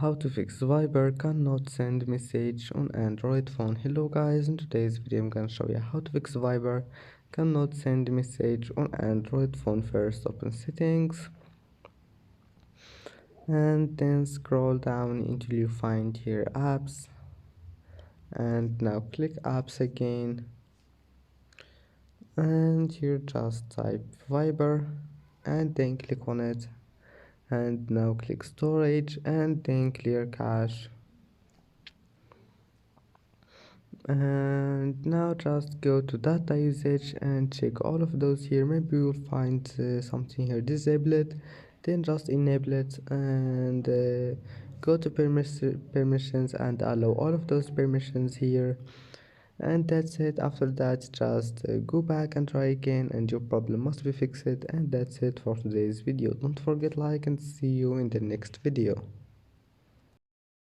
How to fix Viber cannot send message on Android phone. Hello guys, in today's video I'm gonna show you how to fix Viber cannot send message on Android phone. First open settings and then scroll down until you find here apps, and now click apps again, and here just type Viber and then click on it, and now click storage and then clear cache. And now just go to data usage and check all of those here. Maybe you'll find something here disable it, then just enable it, and go to permissions and allow all of those permissions here, and that's it. After that just go back and try again and your problem must be fixed. And that's it for today's video. Don't forget like and see you in the next video.